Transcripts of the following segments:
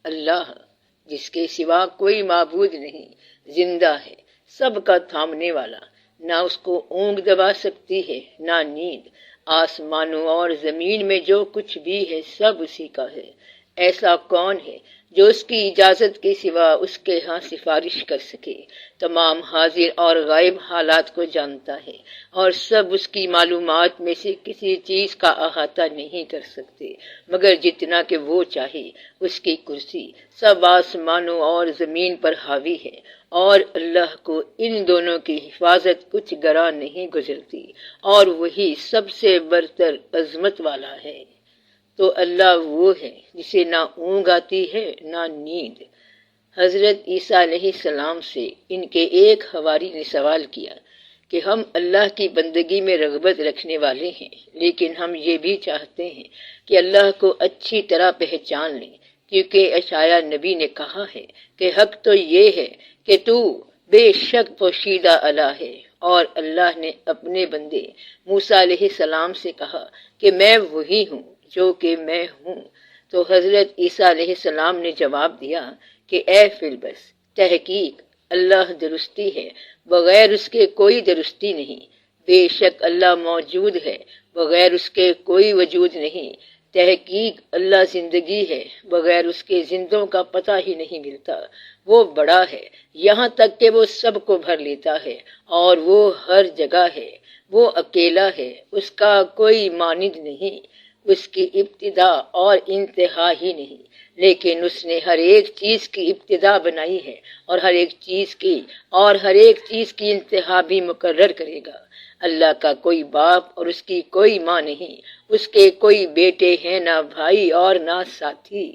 اللہ جس کے سوا کوئی معبود نہیں، زندہ ہے، سب کا تھامنے والا، نہ اس کو اونگ دبا سکتی ہے نہ نیند۔ آسمانوں اور زمین میں جو کچھ بھی ہے سب اسی کا ہے۔ ایسا کون ہے جو اس کی اجازت کے سوا اس کے ہاں سفارش کر سکے؟ تمام حاضر اور غائب حالات کو جانتا ہے، اور سب اس کی معلومات میں سے کسی چیز کا احاطہ نہیں کر سکتے مگر جتنا کہ وہ چاہے۔ اس کی کرسی سب آسمانوں اور زمین پر حاوی ہے، اور اللہ کو ان دونوں کی حفاظت کچھ گراں نہیں گزرتی، اور وہی سب سے برتر عظمت والا ہے۔ تو اللہ وہ ہے جسے نہ اونگ آتی ہے نہ نیند۔ حضرت عیسیٰ علیہ السلام سے ان کے ایک حواری نے سوال کیا کہ ہم اللہ کی بندگی میں رغبت رکھنے والے ہیں، لیکن ہم یہ بھی چاہتے ہیں کہ اللہ کو اچھی طرح پہچان لیں، کیونکہ اشعیا نبی نے کہا ہے کہ حق تو یہ ہے کہ تو بے شک پوشیدہ الہ ہے، اور اللہ نے اپنے بندے موسیٰ علیہ السلام سے کہا کہ میں وہی ہوں جو کہ میں ہوں۔ تو حضرت عیسیٰ علیہ السلام نے جواب دیا کہ اے فی البس، تحقیق اللہ درستی ہے، بغیر اس کے کوئی درستی نہیں۔ بے شک اللہ موجود ہے، بغیر اس کے کوئی وجود نہیں۔ تحقیق اللہ زندگی ہے، بغیر اس کے زندوں کا پتہ ہی نہیں ملتا۔ وہ بڑا ہے یہاں تک کہ وہ سب کو بھر لیتا ہے، اور وہ ہر جگہ ہے۔ وہ اکیلا ہے، اس کا کوئی مانند نہیں، اس کی ابتدا اور انتہا ہی نہیں، لیکن اس نے ہر ایک چیز کی ابتدا بنائی ہے، اور ہر ایک چیز کی انتہا بھی مقرر کرے گا۔ اللہ کا کوئی باپ اور اس کی کوئی ماں نہیں، اس کے کوئی بیٹے ہیں نہ بھائی اور نہ ساتھی،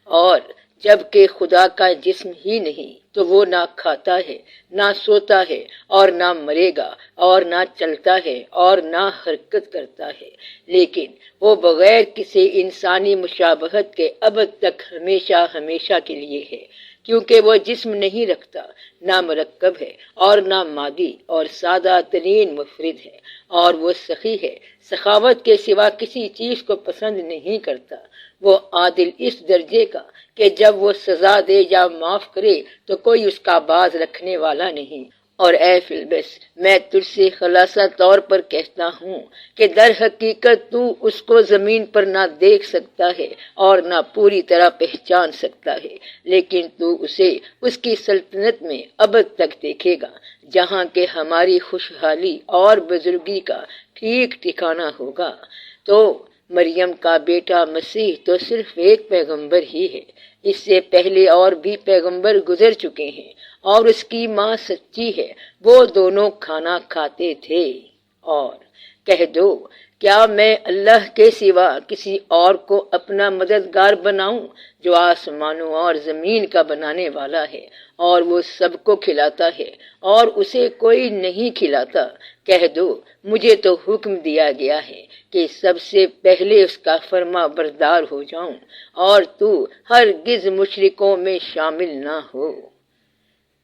اور جبکہ خدا کا جسم ہی نہیں تو وہ نہ کھاتا ہے نہ سوتا ہے اور نہ مرے گا اور نہ چلتا ہے اور نہ حرکت کرتا ہے، لیکن وہ بغیر کسی انسانی مشابہت کے ابد تک ہمیشہ ہمیشہ کے لیے ہے، کیونکہ وہ جسم نہیں رکھتا، نہ مرکب ہے اور نہ مادی، اور سادہ ترین مفرد ہے، اور وہ سخی ہے، سخاوت کے سوا کسی چیز کو پسند نہیں کرتا۔ وہ عادل اس درجے کا کہ جب وہ سزا دے یا معاف کرے تو کوئی اس کا باز رکھنے والا نہیں۔ اور اے فی البس، میں تجھ سے خلاصہ طور پر کہتا ہوں کہ در حقیقت تو اس کو زمین پر نہ دیکھ سکتا ہے اور نہ پوری طرح پہچان سکتا ہے، لیکن تو اسے اس کی سلطنت میں ابد تک دیکھے گا، جہاں کہ ہماری خوشحالی اور بزرگی کا ٹھیک ٹھکانہ ہوگا۔ تو مریم کا بیٹا مسیح تو صرف ایک پیغمبر ہی ہے، اس سے پہلے اور بھی پیغمبر گزر چکے ہیں، اور اس کی ماں سچی ہے، وہ دونوں کھانا کھاتے تھے۔ اور کہہ دو، کیا میں اللہ کے سوا کسی اور کو اپنا مددگار بناؤں جو آسمانوں اور زمین کا بنانے والا ہے، اور وہ سب کو کھلاتا ہے اور اسے کوئی نہیں کھلاتا؟ کہہ دو، مجھے تو حکم دیا گیا ہے کہ سب سے پہلے اس کا فرما بردار ہو جاؤں، اور تو ہرگز مشرکوں میں شامل نہ ہو۔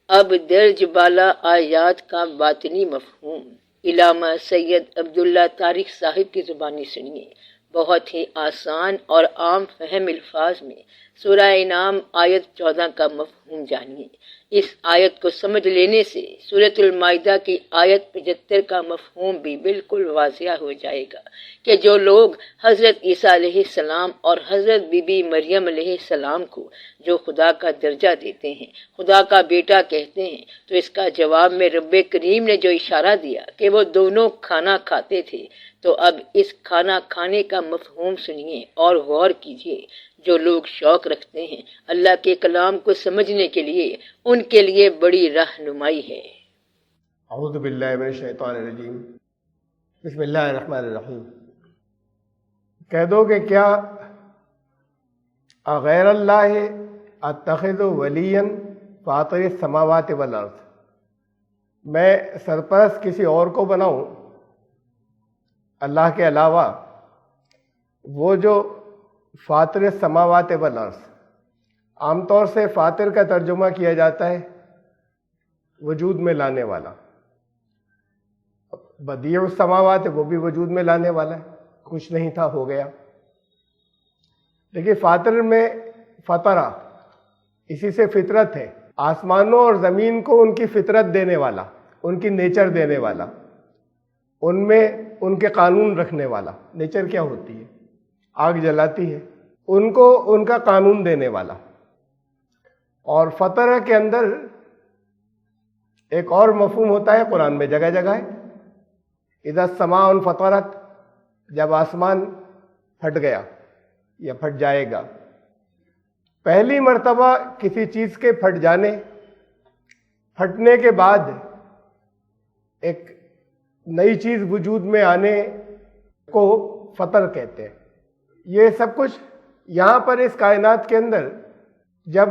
اب درج بالا آیات کا باطنی مفہوم علامہ سید عبداللہ طارق صاحب کی زبانی سنیے، بہت ہی آسان اور عام فہم الفاظ میں سورہ انعام آیت 14 کا مفہوم جانیے۔ اس آیت کو سمجھ لینے سے سورۃ المائدہ کی آیت 75 کا مفہوم بھی بالکل واضح ہو جائے گا کہ جو لوگ حضرت عیسیٰ علیہ السلام اور حضرت بی بی مریم علیہ السلام کو جو خدا کا درجہ دیتے ہیں، خدا کا بیٹا کہتے ہیں، تو اس کا جواب میں رب کریم نے جو اشارہ دیا کہ وہ دونوں کھانا کھاتے تھے، تو اب اس کھانا کھانے کا مفہوم سنیے اور غور کیجیے۔ جو لوگ شوق رکھتے ہیں اللہ کے کلام کو سمجھنے کے لیے، ان کے لیے بڑی رہنمائی ہے۔ اعوذ باللہ من الشیطان الرجیم، بسم اللہ الرحمن الرحیم۔ کہہ دو کہ کیا غیر اللہ اتخذ ولیا فاطر السماوات والارض، میں سرپرست کسی اور کو بناؤں اللہ کے علاوہ، وہ جو فاطر السماوات والارض، عام طور سے فاطر کا ترجمہ کیا جاتا ہے وجود میں لانے والا، بدیع السماوات وہ بھی وجود میں لانے والا ہے، کچھ نہیں تھا ہو گیا، لیکن فاطر میں فطرہ اسی سے فطرت ہے، آسمانوں اور زمین کو ان کی فطرت دینے والا، ان کی نیچر دینے والا، ان میں ان کے قانون رکھنے والا۔ نیچر کیا ہوتی ہے؟ آگ جلاتی ہے، ان کو ان کا قانون دینے والا۔ اور فطرہ کے اندر ایک اور مفہوم ہوتا ہے، قرآن میں جگہ جگہ ہے، اذا السماء انفطرت، جب آسمان پھٹ گیا یا پھٹ جائے گا۔ پہلی مرتبہ کسی چیز کے پھٹ جانے، پھٹنے کے بعد ایک نئی چیز وجود میں آنے کو فطر کہتے ہیں۔ یہ سب کچھ یہاں پر اس کائنات کے اندر جب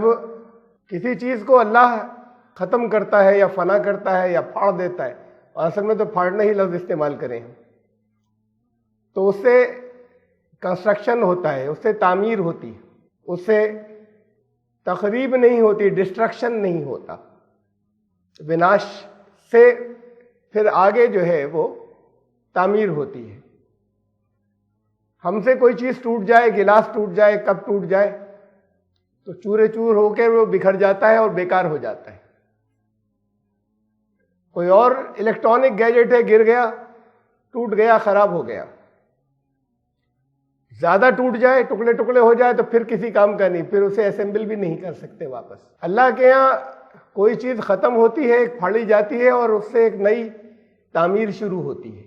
کسی چیز کو اللہ ختم کرتا ہے یا فنا کرتا ہے یا پھاڑ دیتا ہے، اور اصل میں تو پھاڑنا ہی لفظ استعمال کریں ہم، تو اس سے کنسٹرکشن ہوتا ہے، اس سے تعمیر ہوتی ہے، اس سے تخریب نہیں ہوتی، ڈسٹرکشن نہیں ہوتا، وناش سے پھر آگے جو ہے وہ تعمیر ہوتی ہے۔ ہم سے کوئی چیز ٹوٹ جائے، گلاس ٹوٹ جائے، کپ ٹوٹ جائے تو چورے چور ہو کے وہ بکھر جاتا ہے اور بیکار ہو جاتا ہے۔ کوئی اور الیکٹرانک گیجٹ ہے، گر گیا، ٹوٹ گیا، خراب ہو گیا۔ زیادہ ٹوٹ جائے، ٹکڑے ٹکڑے ہو جائے تو پھر کسی کام کا نہیں، پھر اسے اسمبل بھی نہیں کر سکتے واپس۔ اللہ کے یہاں کوئی چیز ختم ہوتی ہے، ایک پھاڑی جاتی ہے اور اس سے ایک نئی تعمیر شروع ہوتی ہے،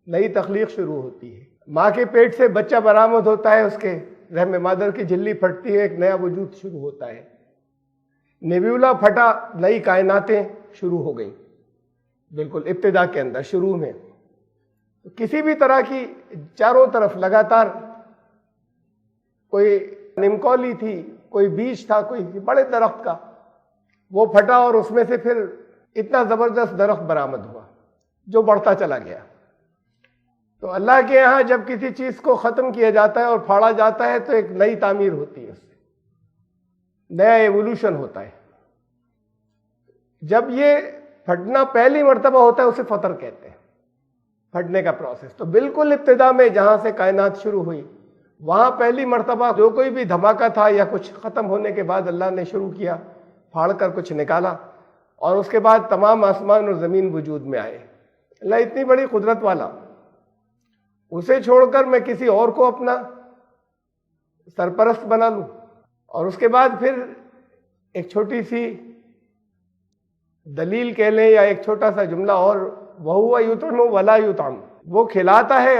نئی تخلیق شروع ہوتی ہے۔ ماں کے پیٹ سے بچہ برآمد ہوتا ہے، اس کے رحم مادر کی جھلی پھٹتی ہے، ایک نیا وجود شروع ہوتا ہے۔ نیبیولا پھٹا، نئی کائناتیں شروع ہو گئیں، بالکل ابتدا کے اندر، شروع میں۔ کسی بھی طرح کی چاروں طرف لگاتار کوئی نمکولی تھی، کوئی بیج تھا، کوئی بڑے درخت کا، وہ پھٹا اور اس میں سے پھر اتنا زبردست درخت برآمد ہوا جو بڑھتا چلا گیا۔ تو اللہ کے یہاں جب کسی چیز کو ختم کیا جاتا ہے اور پھاڑا جاتا ہے تو ایک نئی تعمیر ہوتی ہے، اس سے نیا ایوولوشن ہوتا ہے۔ جب یہ پھٹنا پہلی مرتبہ ہوتا ہے اسے فطر کہتے ہیں، پھٹنے کا پروسیس۔ تو بالکل ابتدا میں جہاں سے کائنات شروع ہوئی، وہاں پہلی مرتبہ جو کوئی بھی دھماکہ تھا یا کچھ ختم ہونے کے بعد اللہ نے شروع کیا، پھاڑ کر کچھ نکالا، اور اس کے بعد تمام آسمان اور زمین وجود میں آئے۔ اللہ اتنی بڑی قدرت والا، اسے چھوڑ کر میں کسی اور کو اپنا سرپرست بنا لوں، اور اس کے بعد پھر ایک چھوٹی سی دلیل کہہ لیں یا ایک چھوٹا سا جملہ اور، وَهُوَ يُطْعِمُ وَلَا يُطْعَمُ، وہ کھلاتا ہے،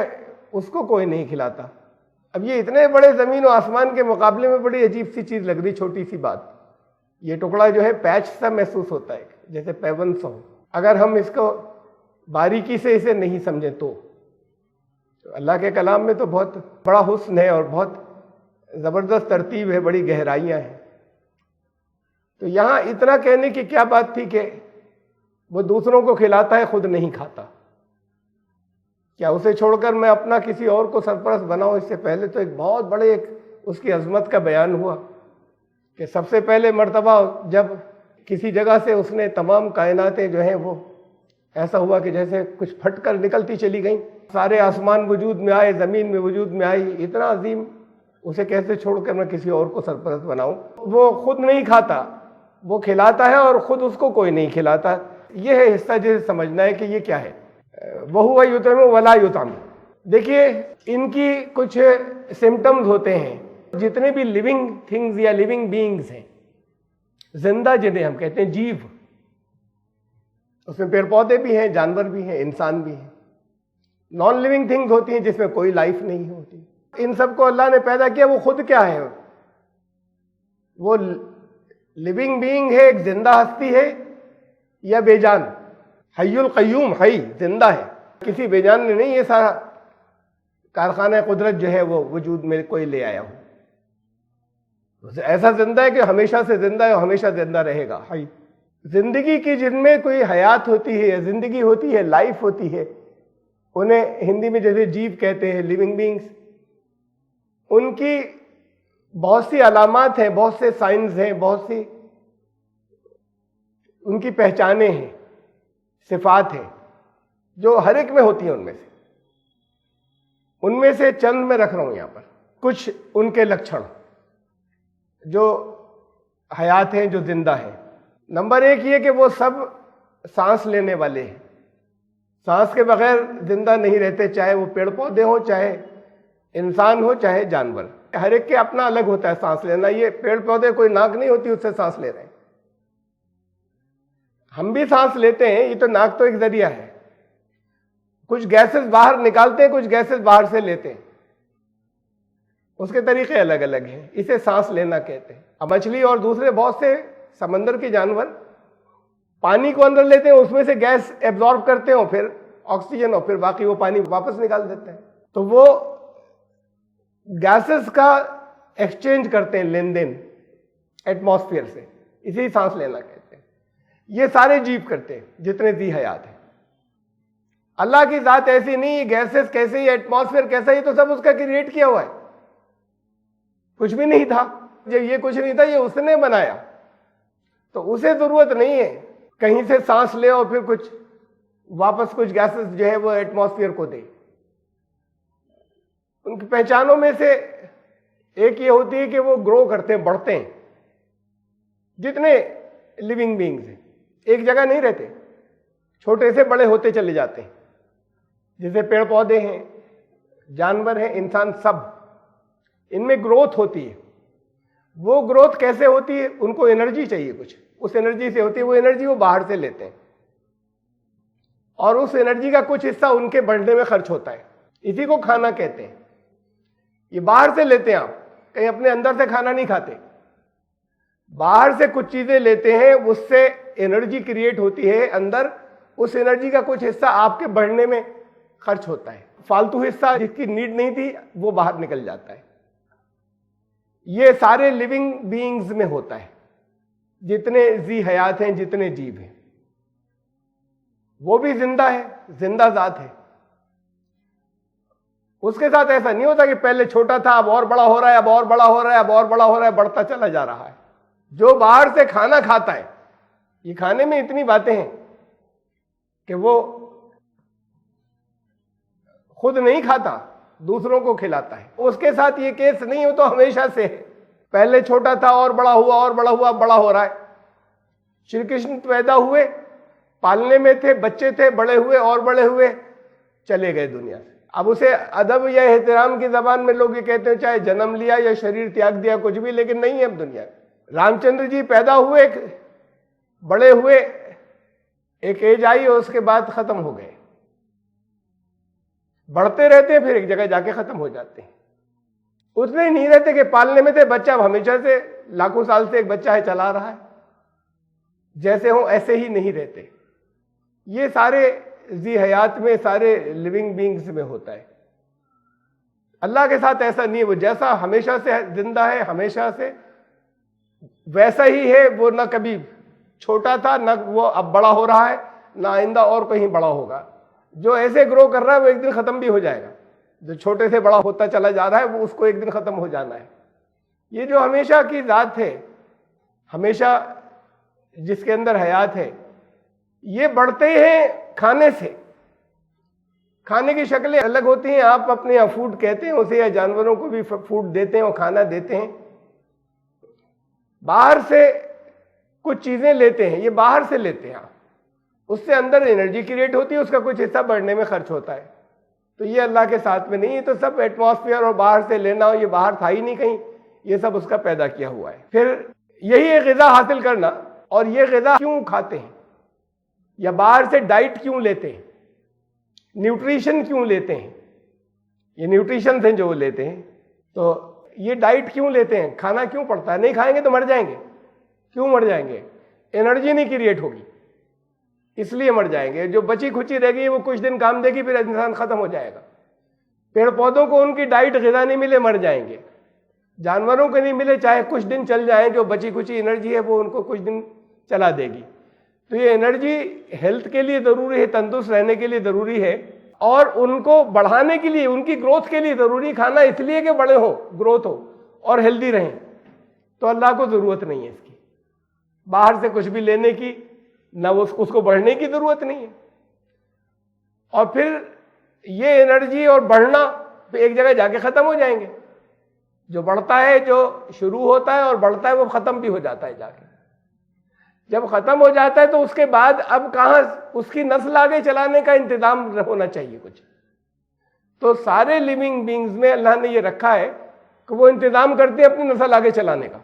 اس کو کوئی نہیں کھلاتا۔ اب یہ اتنے بڑے زمین و آسمان کے مقابلے میں بڑی عجیب سی چیز لگ رہی، چھوٹی سی بات۔ یہ ٹکڑا جو ہے پیچ سا محسوس ہوتا ہے، جیسے پیون سا ہو، اگر ہم اس کو باریکی سے اسے نہیں سمجھیں تو اللہ کے کلام میں تو بہت بڑا حسن ہے اور بہت زبردست ترتیب ہے، بڑی گہرائیاں ہیں۔ تو یہاں اتنا کہنے کی کیا بات تھی کہ وہ دوسروں کو کھلاتا ہے، خود نہیں کھاتا؟ کیا اسے چھوڑ کر میں اپنا کسی اور کو سرپرست بناؤں؟ اس سے پہلے تو ایک بہت بڑے اس کی عظمت کا بیان ہوا کہ سب سے پہلے مرتبہ جب کسی جگہ سے اس نے تمام کائناتیں جو ہیں وہ ایسا ہوا کہ جیسے کچھ پھٹ کر نکلتی چلی گئیں، سارے آسمان وجود میں آئے، زمین میں وجود میں آئی، اتنا عظیم، اسے کیسے چھوڑ کر میں کسی اور کو سرپرست بناؤں؟ وہ خود نہیں کھاتا، وہ کھلاتا ہے اور خود اس کو کوئی نہیں کھلاتا۔ یہ ہے حصہ جسے سمجھنا ہے کہ یہ کیا ہے، وَهُوَ يُطْعِمُ وَلَا يُطْعَمُ۔ دیکھیے ان کی کچھ سمٹمز ہوتے ہیں، جتنے بھی لیونگ تھنگز یا لیونگ بینگز ہیں، زندہ جنہیں ہم کہتے ہیں، جیو، اس میں پیڑ پودے بھی ہیں، جانور بھی ہیں، انسان بھی ہیں۔ نان لیونگ تھنگز ہوتی ہیں جس میں کوئی لائف نہیں ہوتی۔ ان سب کو اللہ نے پیدا کیا، وہ خود کیا ہے؟ وہ لیونگ بینگ ہے، ایک زندہ ہستی ہے یا بے جان؟ حی القیوم، حی زندہ ہے، کسی بے جان نے نہیں یہ سارا کارخانہ قدرت جو ہے وہ وجود میں کوئی لے آیا ہو۔ ایسا زندہ ہے کہ ہمیشہ سے زندہ ہے اور ہمیشہ زندہ رہے گا، حی۔ زندگی کی جن میں کوئی حیات ہوتی ہے، زندگی ہوتی ہے، لائف ہوتی ہے، انہیں ہندی میں جیسے جیو کہتے ہیں، لیونگ بینگز، ان کی بہت سی علامات ہیں، بہت سے سائنز ہیں، بہت سی ان کی پہچانیں ہیں، صفات ہیں جو ہر ایک میں ہوتی ہیں۔ ان میں سے چند میں رکھ رہا ہوں یہاں پر، کچھ ان کے لکھن جو حیات ہیں جو زندہ ہیں۔ نمبر ایک یہ کہ وہ سب سانس لینے والے ہیں، سانس کے بغیر زندہ نہیں رہتے، چاہے وہ پیڑ پودے ہوں، چاہے انسان ہو، چاہے جانور۔ ہر ایک کے اپنا الگ ہوتا ہے سانس لینا۔ یہ پیڑ پودے کوئی ناک نہیں ہوتی اس سے سانس لے رہے ہیں، ہم بھی سانس لیتے ہیں، یہ تو ناک تو ایک ذریعہ ہے۔ کچھ گیسز باہر نکالتے ہیں، کچھ گیسز باہر سے لیتے ہیں، اس کے طریقے الگ الگ ہیں، اسے سانس لینا کہتے ہیں۔ اب مچھلی اور دوسرے بہت سے سمندر کے جانور پانی کو اندر لیتے ہیں، اس میں سے گیس ایبزارب کرتے ہیں اور پھر آکسیجن، اور پھر باقی وہ پانی واپس نکال دیتے ہیں۔ تو وہ گیسز کا ایکسچینج کرتے ہیں، لین دین ایٹماسفیئر سے، اسی سانس لینا کہتے ہیں۔ یہ سارے جیو کرتے ہیں جتنے ذی حیات ہیں۔ اللہ کی ذات ایسی نہیں ہے، گیسز کیسے، یہ ایٹماسفیئر کیسا، یہ تو سب اس کا کریٹ کیا ہوا ہے۔ کچھ بھی نہیں تھا، جب یہ کچھ نہیں تھا یہ اس نے بنایا، تو اسے ضرورت نہیں ہے کہیں سے سانس لے اور پھر کچھ واپس کچھ گیسز جو ہے وہ ایٹماسفیئر کو دے۔ ان کی پہچانوں میں سے ایک یہ ہوتی ہے کہ وہ گرو کرتے ہیں، بڑھتے ہیں۔ جتنے لیونگ بینگز ہیں ایک جگہ نہیں رہتے، چھوٹے سے بڑے ہوتے چلے جاتے ہیں، جیسے پیڑ پودے ہیں، جانور ہیں، انسان، سب ان میں گروتھ ہوتی ہے۔ وہ گروتھ کیسے ہوتی ہے؟ ان کو انرجی چاہیے، کچھ اس انرجی سے ہوتی ہے، وہ انرجی وہ باہر سے لیتے ہیں، اور اس انرجی کا کچھ حصہ ان کے بڑھنے میں خرچ ہوتا ہے، اسی کو کھانا کہتے ہیں۔ یہ باہر سے لیتے ہیں، آپ کہیں اپنے اندر سے کھانا نہیں کھاتے، باہر سے کچھ چیزیں لیتے ہیں، اس سے انرجی کریٹ ہوتی ہے اندر، اس انرجی کا کچھ حصہ آپ کے بڑھنے میں خرچ ہوتا ہے، فالتو حصہ جس کی نیڈ نہیں تھی وہ باہر نکل جاتا ہے۔ یہ سارے لیونگ بینگز میں ہوتا ہے، جتنے ذی حیات ہیں، جتنے جیو ہیں، وہ بھی زندہ ہے، زندہ ذات ہے۔ اس کے ساتھ ایسا نہیں ہوتا کہ پہلے چھوٹا تھا اب اور بڑا ہو رہا ہے، اب اور بڑا ہو رہا ہے، اب اور بڑا ہو رہا ہے، بڑھتا چلا جا رہا ہے۔ جو باہر سے کھانا کھاتا ہے، یہ کھانے میں اتنی باتیں ہیں کہ وہ خود نہیں کھاتا، دوسروں کو کھلاتا ہے۔ اس کے ساتھ یہ کیس نہیں ہو تو ہمیشہ سے ہے، پہلے چھوٹا تھا اور بڑا ہوا، اور بڑا ہوا، بڑا ہو رہا ہے۔ شری کرشن پیدا ہوئے، پالنے میں تھے، بچے تھے، بڑے ہوئے اور بڑے ہوئے، چلے گئے دنیا سے۔ اب اسے ادب یا احترام کی زبان میں لوگ یہ کہتے ہیں چاہے جنم لیا یا شریر تیاگ دیا، کچھ بھی، لیکن نہیں ہے اب دنیا میں۔ رام چندر جی پیدا ہوئے، بڑے ہوئے، ایک ایج آئی اور اس کے بعد ختم ہو گئے۔ بڑھتے رہتے ہیں، پھر ایک جگہ جا کے ختم ہو جاتے ہیں۔ اتنے ہی نہیں رہتے کہ پالنے میں تھے، بچہ اب ہمیشہ سے، لاکھوں سال سے ایک بچہ ہے، چلا رہا ہے، جیسے ہوں ایسے ہی نہیں رہتے۔ یہ سارے ذی حیات میں، سارے لیونگ بینگز میں ہوتا ہے۔ اللہ کے ساتھ ایسا نہیں ہے، وہ جیسا ہمیشہ سے زندہ ہے، ہمیشہ سے ویسا ہی ہے۔ وہ نہ کبھی چھوٹا تھا، نہ وہ اب بڑا ہو رہا ہے، نہ آئندہ اور کہیں بڑا ہوگا۔ جو ایسے گرو کر رہا ہے وہ ایک دن ختم بھی ہو جائے گا، جو چھوٹے سے بڑا ہوتا چلا جا رہا ہے وہ اس کو ایک دن ختم ہو جانا ہے۔ یہ جو ہمیشہ کی ذات ہے، ہمیشہ جس کے اندر حیات ہے، یہ بڑھتے ہیں کھانے سے۔ کھانے کی شکلیں الگ ہوتی ہیں، آپ اپنے یہاں فوڈ کہتے ہیں اسے، یا جانوروں کو بھی فوڈ دیتے ہیں اور کھانا دیتے ہیں۔ باہر سے کچھ چیزیں لیتے ہیں، یہ باہر سے لیتے ہیں آپ، اس سے اندر انرجی کریٹ ہوتی ہے، اس کا کچھ حصہ بڑھنے میں خرچ ہوتا ہے۔ تو یہ اللہ کے ساتھ میں نہیں ہے، تو سب ایٹماسفیئر اور باہر سے لینا، یہ باہر تھا ہی نہیں کہیں، یہ سب اس کا پیدا کیا ہوا ہے۔ پھر یہی ہے غذا حاصل کرنا، اور یہ غذا کیوں کھاتے ہیں، یا باہر سے ڈائٹ کیوں لیتے ہیں، نیوٹریشن کیوں لیتے ہیں، یہ نیوٹریشن ہیں جو وہ لیتے ہیں۔ تو یہ ڈائٹ کیوں لیتے ہیں، کھانا کیوں پڑتا ہے؟ نہیں کھائیں گے تو مر جائیں گے۔ کیوں مر جائیں گے؟ انرجی نہیں کریٹ ہوگی، اس لیے مر جائیں گے۔ جو بچی کھچی رہ گئی وہ کچھ دن کام دے گی، پھر انسان ختم ہو جائے گا۔ پیڑ پودوں کو ان کی ڈائٹ غذا نہیں ملے، مر جائیں گے۔ جانوروں کو نہیں ملے، چاہے کچھ دن چل جائیں، جو بچی کھچی انرجی ہے وہ ان کو کچھ دن چلا دے گی۔ تو یہ انرجی ہیلتھ کے لیے ضروری ہے، تندرست رہنے کے لیے ضروری ہے، اور ان کو بڑھانے کے لیے، ان کی گروتھ کے لیے ضروری کھانا، اس لیے کہ بڑے ہو، گروتھ ہو اور ہیلدی رہیں۔ تو اللہ کو ضرورت نہیں ہے اس کی، باہر سے کچھ بھی لینے کی، نہ اس کو بڑھنے کی ضرورت نہیں ہے۔ اور پھر یہ انرجی اور بڑھنا ایک جگہ جا کے ختم ہو جائیں گے۔ جو بڑھتا ہے، جو شروع ہوتا ہے اور بڑھتا ہے، وہ ختم بھی ہو جاتا ہے جا کے. جب ختم ہو جاتا ہے تو اس کے بعد اب کہاں اس کی نسل آگے چلانے کا انتظام ہونا چاہیے کچھ. تو سارے لیونگ بینگز میں اللہ نے یہ رکھا ہے کہ وہ انتظام کرتے ہیں اپنی نسل آگے چلانے کا.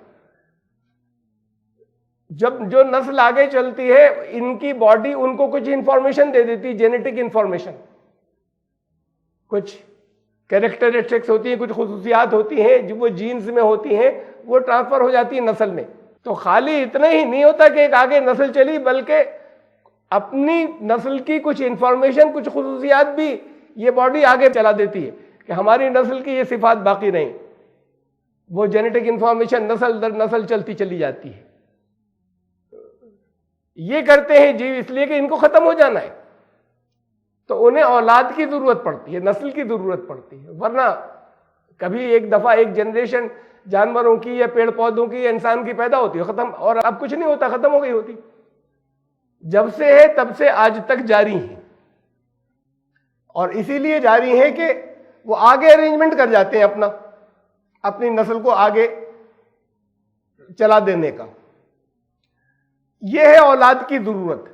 جب جو نسل آگے چلتی ہے، ان کی باڈی ان کو کچھ انفارمیشن دے دیتی، جینیٹک انفارمیشن، کچھ کیریکٹرسٹکس ہوتی ہیں، کچھ خصوصیات ہوتی ہیں جو وہ جینز میں ہوتی ہیں، وہ ٹرانسفر ہو جاتی ہیں نسل میں. تو خالی اتنا ہی نہیں ہوتا کہ ایک آگے نسل چلی، بلکہ اپنی نسل کی کچھ انفارمیشن، کچھ خصوصیات بھی یہ باڈی آگے چلا دیتی ہے کہ ہماری نسل کی یہ صفات باقی رہیں. وہ جینیٹک انفارمیشن نسل در نسل چلتی چلی جاتی ہے. یہ کرتے ہیں جی اس لیے کہ ان کو ختم ہو جانا ہے، تو انہیں اولاد کی ضرورت پڑتی ہے، نسل کی ضرورت پڑتی ہے. ورنہ کبھی ایک دفعہ ایک جنریشن جانوروں کی یا پیڑ پودوں کی یا انسان کی پیدا ہوتی ہے، ختم، اور اب کچھ نہیں ہوتا، ختم ہو گئی ہوتی. جب سے ہے تب سے آج تک جاری ہیں، اور اسی لیے جاری ہے کہ وہ آگے ارینجمنٹ کر جاتے ہیں اپنی نسل کو آگے چلا دینے کا. یہ ہے اولاد کی ضرورت.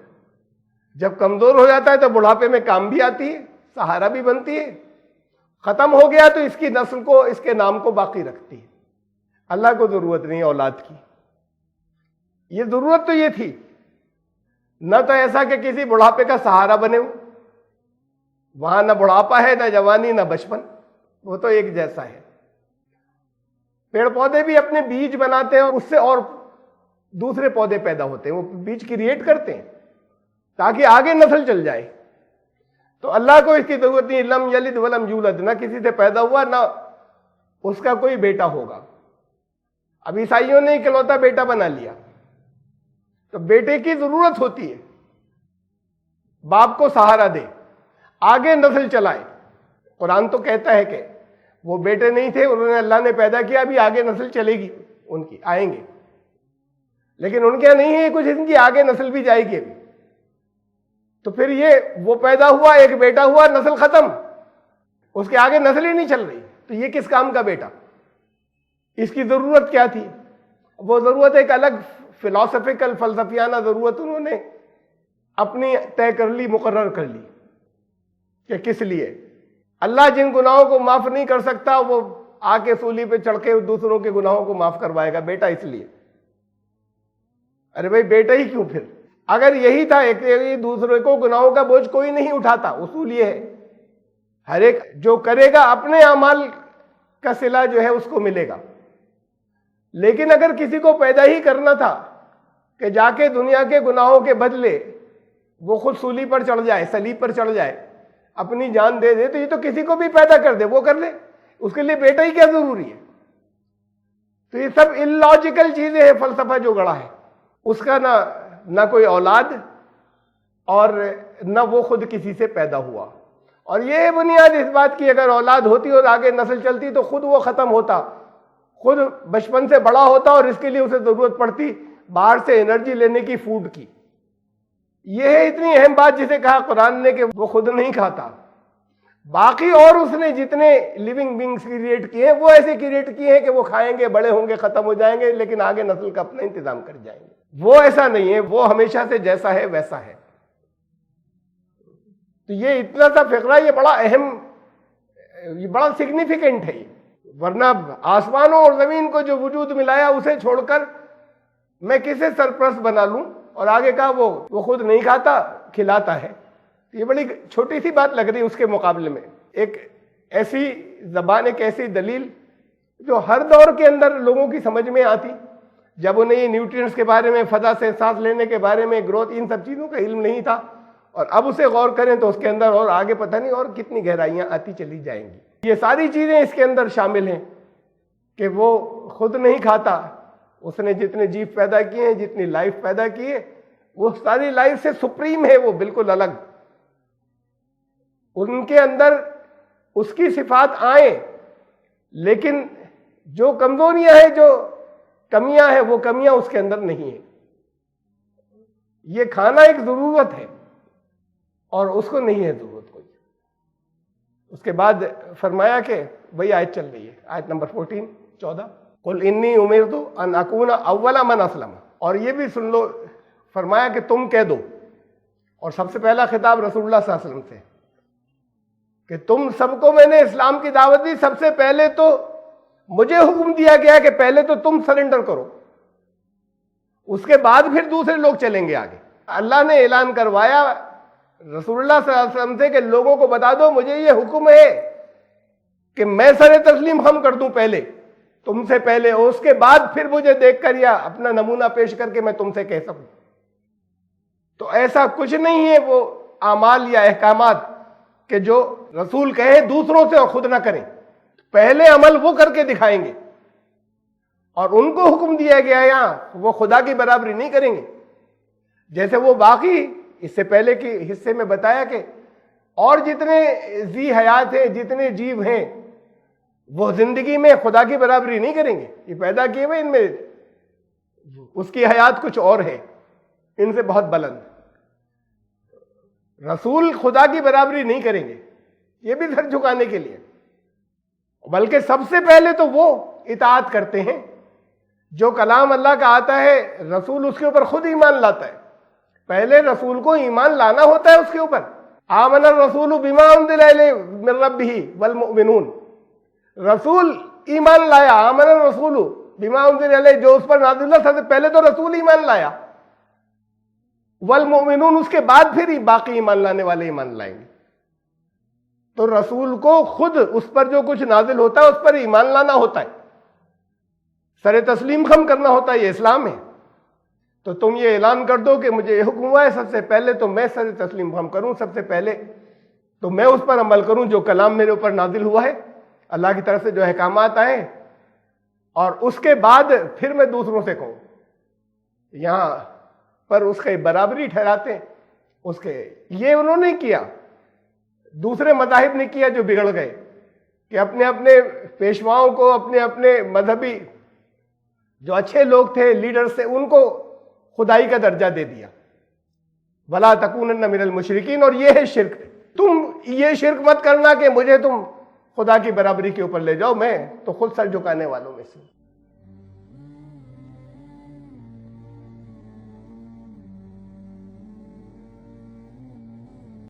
جب کمزور ہو جاتا ہے تو بڑھاپے میں کام بھی آتی ہے، سہارا بھی بنتی ہے. ختم ہو گیا تو اس کی نسل کو، اس کے نام کو باقی رکھتی ہے. اللہ کو ضرورت نہیں اولاد کی. یہ ضرورت تو یہ تھی، نہ تو ایسا کہ کسی بڑھاپے کا سہارا بنے. وہاں نہ بڑھاپا ہے، نہ جوانی، نہ بچپن، وہ تو ایک جیسا ہے. پیڑ پودے بھی اپنے بیج بناتے ہیں اور اس سے اور دوسرے پودے پیدا ہوتے ہیں، وہ بیج کریٹ کرتے ہیں تاکہ آگے نسل چل جائے. تو اللہ کو اس کی ضرورت نہیں. لم یلد ولم یولد، نہ کسی سے پیدا ہوا، نہ اس کا کوئی بیٹا ہوگا. اب عیسائیوں نے اکلوتا بیٹا بنا لیا. تو بیٹے کی ضرورت ہوتی ہے، باپ کو سہارا دے، آگے نسل چلائے. قرآن تو کہتا ہے کہ وہ بیٹے نہیں تھے، انہوں نے، اللہ نے پیدا کیا، ابھی آگے نسل چلے گی، ان کی آئیں گے، لیکن ان کے نہیں ہے کچھ، ان کی آگے نسل بھی جائے گی ابھی. تو پھر یہ وہ پیدا ہوا، ایک بیٹا ہوا، نسل ختم، اس کے آگے نسل ہی نہیں چل رہی. تو یہ کس کام کا بیٹا؟ اس کی ضرورت کیا تھی؟ وہ ضرورت ایک الگ فلسفیکل، فلسفیانہ ضرورت انہوں نے اپنی طے کر لی، مقرر کر لی کہ کس لیے. اللہ جن گناہوں کو معاف نہیں کر سکتا، وہ آ کے سولی پہ چڑھ کے دوسروں کے گناہوں کو معاف کروائے گا. بیٹا اس لیے. ارے بھائی بیٹا ہی کیوں پھر؟ اگر یہی تھا کہ دوسرے کو گناہوں کا بوجھ کوئی نہیں اٹھاتا. اصول یہ ہے ہر ایک جو کرے گا اپنے اعمال کا صلہ جو ہے اس کو ملے گا. لیکن اگر کسی کو پیدا ہی کرنا تھا کہ جا کے دنیا کے گناہوں کے بدلے وہ خود سولی پر چڑھ جائے، صلیب پر چڑھ جائے، اپنی جان دے دے، تو یہ تو کسی کو بھی پیدا کر دے، وہ کر لے. اس کے لیے بیٹا ہی کیا ضروری ہے؟ تو یہ سب اللاجیکل چیزیں ہیں، فلسفہ جو گڑا ہے اس کا نہ کوئی اولاد اور نہ وہ خود کسی سے پیدا ہوا. اور یہ بنیاد اس بات کی، اگر اولاد ہوتی اور آگے نسل چلتی تو خود وہ ختم ہوتا، خود بچپن سے بڑا ہوتا، اور اس کے لیے اسے ضرورت پڑتی باہر سے انرجی لینے کی، فوڈ کی. یہ ہے اتنی اہم بات جسے کہا قرآن نے کہ وہ خود نہیں کھاتا. باقی اور اس نے جتنے لیونگ بینگز کریٹ کیے ہیں وہ ایسے کریٹ کیے ہیں کہ وہ کھائیں گے، بڑے ہوں گے، ختم ہو جائیں گے، لیکن آگے نسل کا اپنا انتظام کر جائیں گے. وہ ایسا نہیں ہے، وہ ہمیشہ سے جیسا ہے ویسا ہے. تو یہ اتنا سا فقرہ، یہ بڑا اہم، یہ بڑا سگنیفیکنٹ ہے. ورنہ آسمانوں اور زمین کو جو وجود ملایا اسے چھوڑ کر میں کسے سرپرست بنا لوں؟ اور آگے کہا وہ خود نہیں کھاتا، کھلاتا ہے. یہ بڑی چھوٹی سی بات لگ رہی اس کے مقابلے میں. ایک ایسی زبان، ایک ایسی دلیل جو ہر دور کے اندر لوگوں کی سمجھ میں آتی. جب انہیں یہ نیوٹرینٹس کے بارے میں، فضا سے سانس لینے کے بارے میں، گروتھ، ان سب چیزوں کا علم نہیں تھا، اور اب اسے غور کریں تو اس کے اندر اور آگے پتہ نہیں اور کتنی گہرائیاں آتی چلی جائیں گی. یہ ساری چیزیں اس کے اندر شامل ہیں کہ وہ خود نہیں کھاتا. اس نے جتنے جیو پیدا کیے ہیں، جتنی لائف پیدا کی ہے، وہ ساری لائف سے سپریم ہے، وہ بالکل الگ. ان کے اندر اس کی صفات آئیں، لیکن جو کمزوریاں ہیں، جو کمیاں ہیں، وہ کمیاں اس کے اندر نہیں ہیں. یہ کھانا ایک ضرورت ہے اور اس کو نہیں ہے ضرورت کوئی. اس کے بعد فرمایا کہ وہی آیت چل رہی ہے، آیت نمبر 14. 14 قل انی امرت ان اکون اول من اسلم. اور یہ بھی سن لو، فرمایا کہ تم کہہ دو، اور سب سے پہلا خطاب رسول اللہ صلی اللہ علیہ وسلم سے کہ تم سب کو میں نے اسلام کی دعوت دی، سب سے پہلے تو مجھے حکم دیا گیا کہ پہلے تو تم سرنڈر کرو، اس کے بعد پھر دوسرے لوگ چلیں گے آگے. اللہ نے اعلان کروایا رسول اللہ صلی اللہ علیہ وسلم سے کہ لوگوں کو بتا دو مجھے یہ حکم ہے کہ میں سر تسلیم خم کر دوں پہلے تم سے پہلے، اور اس کے بعد پھر مجھے دیکھ کر یا اپنا نمونہ پیش کر کے میں تم سے کہہ سکوں. تو ایسا کچھ نہیں ہے وہ اعمال یا احکامات کہ جو رسول کہے دوسروں سے اور خود نہ کریں، پہلے عمل وہ کر کے دکھائیں گے، اور ان کو حکم دیا گیا یہاں وہ خدا کی برابری نہیں کریں گے. جیسے وہ باقی اس سے پہلے کے حصے میں بتایا کہ اور جتنے ذی حیات ہیں، جتنے جیو ہیں، وہ زندگی میں خدا کی برابری نہیں کریں گے. یہ پیدا کیے ہوئے ان میں اس کی حیات کچھ اور ہے، ان سے بہت بلند. رسول خدا کی برابری نہیں کریں گے، یہ بھی سر جھکانے کے لیے، بلکہ سب سے پہلے تو وہ اطاعت کرتے ہیں. جو کلام اللہ کا آتا ہے رسول اس کے اوپر خود ایمان لاتا ہے. پہلے رسول کو ایمان لانا ہوتا ہے اس کے اوپر. آمن الرسول بما انزل الیہ من ربہ والمؤمنون، رسول ایمان لایا. آمن الرسول بما انزل الیہ، جو اس پر نازل ہوا، سب سے پہلے تو رسول ایمان لایا. والمؤمنون، اس کے بعد پھر باقی ایمان لانے والے ایمان لائیں گے. تو رسول کو خود اس پر جو کچھ نازل ہوتا ہے اس پر ایمان لانا ہوتا ہے، سر تسلیم خم کرنا ہوتا ہے. یہ اسلام ہے. تو تم یہ اعلان کر دو کہ مجھے یہ حکم ہوا ہے سب سے پہلے تو میں سر تسلیم خم کروں، سب سے پہلے تو میں اس پر عمل کروں جو کلام میرے اوپر نازل ہوا ہے، اللہ کی طرف سے جو احکامات آئے، اور اس کے بعد پھر میں دوسروں سے کہوں. یہاں پر اس کی برابری ٹھہراتے ہیں. اس کے یہ انہوں نے کیا، دوسرے مذاہب نے کیا جو بگڑ گئے، کہ اپنے اپنے پیشواؤں کو، اپنے اپنے مذہبی جو اچھے لوگ تھے، لیڈرز تھے، ان کو خدائی کا درجہ دے دیا. وَلَا تَكُونَنَّ مِنَ الْمُشْرِكِينَ، اور یہ ہے شرک. تم یہ شرک مت کرنا کہ مجھے تم خدا کی برابری کے اوپر لے جاؤ، میں تو خود سر جھکانے والوں میں سے.